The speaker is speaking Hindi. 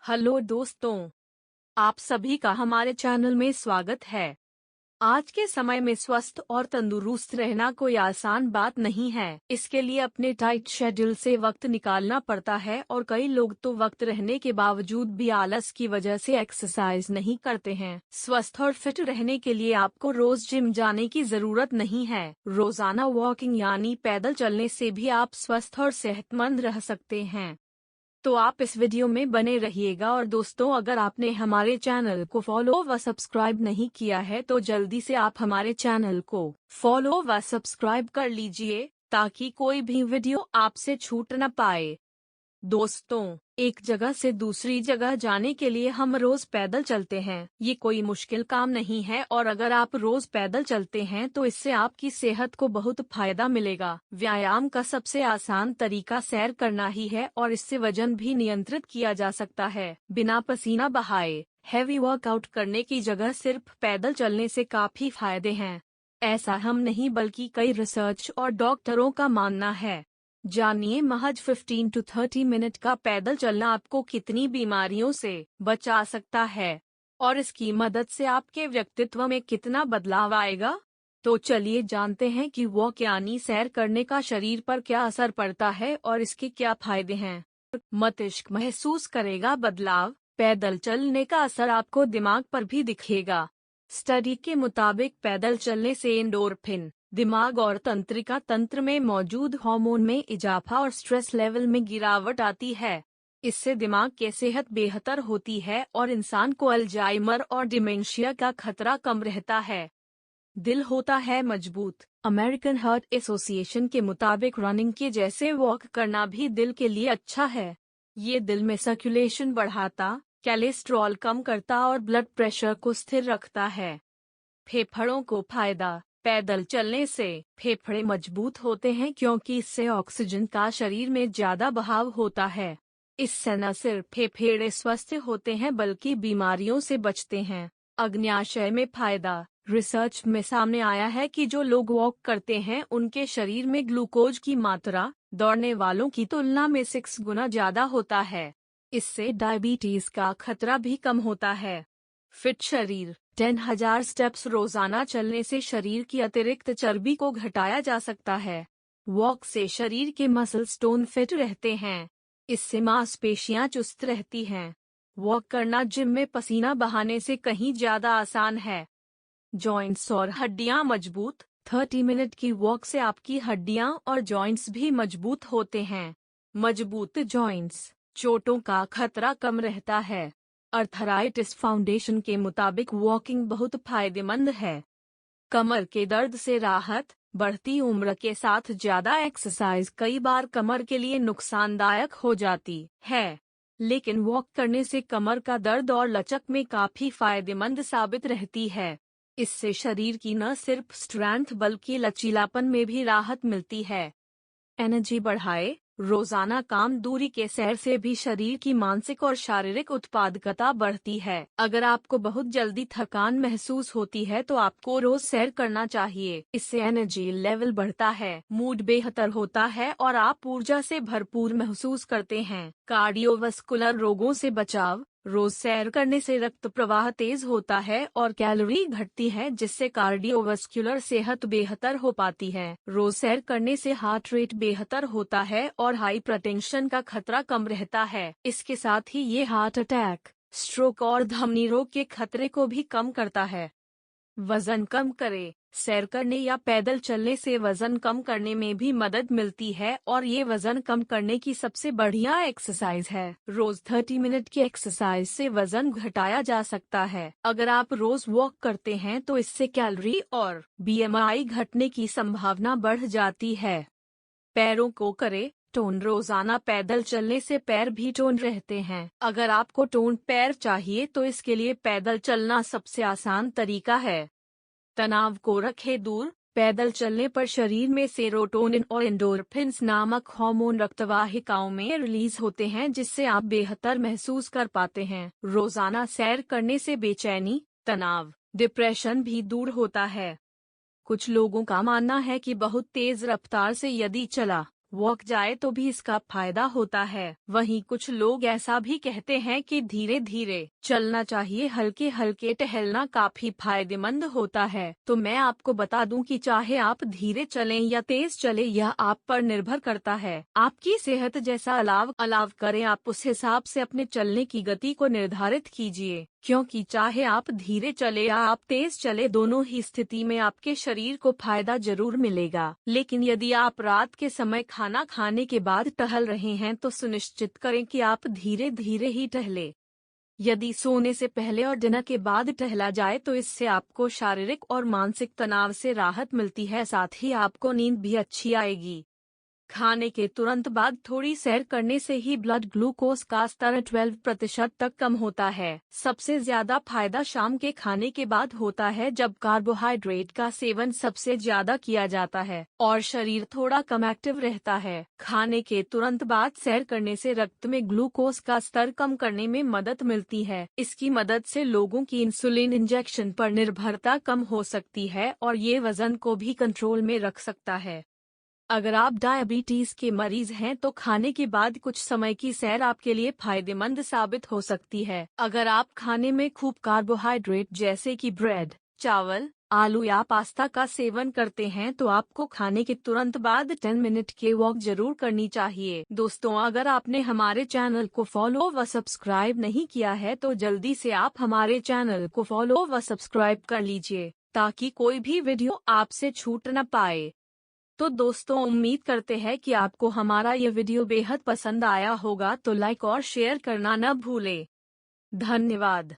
हेलो दोस्तों, आप सभी का हमारे चैनल में स्वागत है। आज के समय में स्वस्थ और तंदुरुस्त रहना कोई आसान बात नहीं है। इसके लिए अपने टाइट शेड्यूल से वक्त निकालना पड़ता है और कई लोग तो वक्त रहने के बावजूद भी आलस की वजह से एक्सरसाइज नहीं करते हैं। स्वस्थ और फिट रहने के लिए आपको रोज जिम जाने की जरूरत नहीं है। रोजाना वॉकिंग यानी पैदल चलने से भी आप स्वस्थ और सेहतमंद रह सकते हैं। तो आप इस वीडियो में बने रहिएगा। और दोस्तों, अगर आपने हमारे चैनल को फॉलो व सब्सक्राइब नहीं किया है तो जल्दी से आप हमारे चैनल को फॉलो व सब्सक्राइब कर लीजिए ताकि कोई भी वीडियो आपसे छूट न पाए। दोस्तों, एक जगह से दूसरी जगह जाने के लिए हम रोज पैदल चलते हैं। ये कोई मुश्किल काम नहीं है और अगर आप रोज पैदल चलते हैं तो इससे आपकी सेहत को बहुत फायदा मिलेगा। व्यायाम का सबसे आसान तरीका सैर करना ही है और इससे वजन भी नियंत्रित किया जा सकता है बिना पसीना बहाए। हैवी वर्कआउट करने की जगह सिर्फ पैदल चलने से काफी फायदे हैं। ऐसा हम नहीं बल्कि कई रिसर्च और डॉक्टरों का मानना है। जानिए, महज 15 to 30 मिनट का पैदल चलना आपको कितनी बीमारियों से बचा सकता है और इसकी मदद से आपके व्यक्तित्व में कितना बदलाव आएगा। तो चलिए जानते हैं कि वॉक यानी सैर करने का शरीर पर क्या असर पड़ता है और इसके क्या फायदे हैं। मस्तिष्क महसूस करेगा बदलाव। पैदल चलने का असर आपको दिमाग पर भी दिखेगा। स्टडी के मुताबिक पैदल चलने से एंडोर्फिन, दिमाग और तंत्रिका तंत्र में मौजूद हार्मोन में इजाफा और स्ट्रेस लेवल में गिरावट आती है। इससे दिमाग की सेहत बेहतर होती है और इंसान को अल्जाइमर और डिमेंशिया का खतरा कम रहता है। दिल होता है मजबूत। अमेरिकन हार्ट एसोसिएशन के मुताबिक रनिंग के जैसे वॉक करना भी दिल के लिए अच्छा है। ये दिल में सर्कुलेशन बढ़ाता, कोलेस्ट्रॉल कम करता और ब्लड प्रेशर को स्थिर रखता है। फेफड़ों को फायदा। पैदल चलने से फेफड़े मजबूत होते हैं क्योंकि इससे ऑक्सीजन का शरीर में ज्यादा बहाव होता है। इससे न सिर्फ फेफड़े स्वस्थ होते हैं बल्कि बीमारियों से बचते हैं। अग्न्याशय में फायदा। रिसर्च में सामने आया है कि जो लोग वॉक करते हैं उनके शरीर में ग्लूकोज की मात्रा दौड़ने वालों की तुलना में 6 गुना ज्यादा होता है। इससे डायबिटीज का खतरा भी कम होता है। फिट शरीर। 10,000 स्टेप्स रोजाना चलने से शरीर की अतिरिक्त चर्बी को घटाया जा सकता है। वॉक से शरीर के मसल्स टोन फिट रहते हैं। इससे मांसपेशियां चुस्त रहती हैं। वॉक करना जिम में पसीना बहाने से कहीं ज्यादा आसान है। जॉइंट्स और हड्डियां मजबूत। 30 मिनट की वॉक से आपकी हड्डियां और जॉइंट्स भी मजबूत होते हैं। मजबूत जॉइंट्स, चोटों का खतरा कम रहता है। अर्थराइटिस फाउंडेशन के मुताबिक वॉकिंग बहुत फायदेमंद है। कमर के दर्द से राहत। बढ़ती उम्र के साथ ज्यादा एक्सरसाइज कई बार कमर के लिए नुकसानदायक हो जाती है, लेकिन वॉक करने से कमर का दर्द और लचक में काफी फायदेमंद साबित रहती है। इससे शरीर की न सिर्फ स्ट्रेंथ बल्कि लचीलापन में भी राहत मिलती है। एनर्जी बढ़ाए। रोजाना काम दूरी के सैर से भी शरीर की मानसिक और शारीरिक उत्पादकता बढ़ती है। अगर आपको बहुत जल्दी थकान महसूस होती है तो आपको रोज सैर करना चाहिए। इससे एनर्जी लेवल बढ़ता है, मूड बेहतर होता है और आप ऊर्जा से भरपूर महसूस करते हैं। कार्डियोवास्कुलर रोगों से बचाव। रोज सैर करने से रक्त प्रवाह तेज होता है और कैलोरी घटती है जिससे कार्डियोवास्कुलर सेहत बेहतर हो पाती है। रोज सैर करने से हार्ट रेट बेहतर होता है और हाइपरटेंशन का खतरा कम रहता है। इसके साथ ही ये हार्ट अटैक, स्ट्रोक और धमनी रोग के खतरे को भी कम करता है। वजन कम करे। सैर करने या पैदल चलने से वजन कम करने में भी मदद मिलती है और ये वजन कम करने की सबसे बढ़िया एक्सरसाइज है। रोज 30 मिनट की एक्सरसाइज से वजन घटाया जा सकता है। अगर आप रोज वॉक करते हैं तो इससे कैलोरी और बीएमआई घटने की संभावना बढ़ जाती है। पैरों को करे टोन। रोजाना पैदल चलने से पैर भी टोन रहते हैं। अगर आपको टोन पैर चाहिए तो इसके लिए पैदल चलना सबसे आसान तरीका है। तनाव को रखे दूर। पैदल चलने पर शरीर में सेरोटोनिन और एंडोर्फिन्स नामक हार्मोन रक्तवाहिकाओं में रिलीज होते हैं जिससे आप बेहतर महसूस कर पाते हैं। रोजाना सैर करने से बेचैनी, तनाव, डिप्रेशन भी दूर होता है। कुछ लोगों का मानना है कि बहुत तेज रफ्तार से यदि चला वॉक जाए तो भी इसका फायदा होता है। वहीं कुछ लोग ऐसा भी कहते हैं कि धीरे धीरे चलना चाहिए, हल्के हल्के टहलना काफी फायदेमंद होता है। तो मैं आपको बता दूं कि चाहे आप धीरे चलें या तेज चलें, यह आप पर निर्भर करता है। आपकी सेहत जैसा अलाव करें, आप उस हिसाब से अपने चलने की गति को निर्धारित कीजिए। क्योंकि चाहे आप धीरे चले या आप तेज चले, दोनों ही स्थिति में आपके शरीर को फायदा जरूर मिलेगा। लेकिन यदि आप रात के समय खाना खाने के बाद टहल रहे हैं तो सुनिश्चित करें कि आप धीरे धीरे ही टहले। यदि सोने से पहले और डिनर के बाद टहला जाए तो इससे आपको शारीरिक और मानसिक तनाव से राहत मिलती है, साथ ही आपको नींद भी अच्छी आएगी। खाने के तुरंत बाद थोड़ी सैर करने से ही ब्लड ग्लूकोज का स्तर 12% तक कम होता है। सबसे ज्यादा फायदा शाम के खाने के बाद होता है, जब कार्बोहाइड्रेट का सेवन सबसे ज्यादा किया जाता है और शरीर थोड़ा कम एक्टिव रहता है। खाने के तुरंत बाद सैर करने से रक्त में ग्लूकोज का स्तर कम करने में मदद मिलती है। इसकी मदद से लोगों की इंसुलिन इंजेक्शन पर निर्भरता कम हो सकती है और ये वजन को भी कंट्रोल में रख सकता है। अगर आप डायबिटीज के मरीज हैं तो खाने के बाद कुछ समय की सैर आपके लिए फायदेमंद साबित हो सकती है। अगर आप खाने में खूब कार्बोहाइड्रेट जैसे कि ब्रेड, चावल, आलू या पास्ता का सेवन करते हैं तो आपको खाने के तुरंत बाद 10 मिनट के वॉक जरूर करनी चाहिए। दोस्तों, अगर आपने हमारे चैनल को फॉलो व सब्सक्राइब नहीं किया है तो जल्दी से आप हमारे चैनल को फॉलो व सब्सक्राइब कर लीजिए, ताकि कोई भी वीडियो आपसे छूट न पाए। तो दोस्तों, उम्मीद करते हैं कि आपको हमारा ये वीडियो बेहद पसंद आया होगा, तो लाइक और शेयर करना न भूलें। धन्यवाद।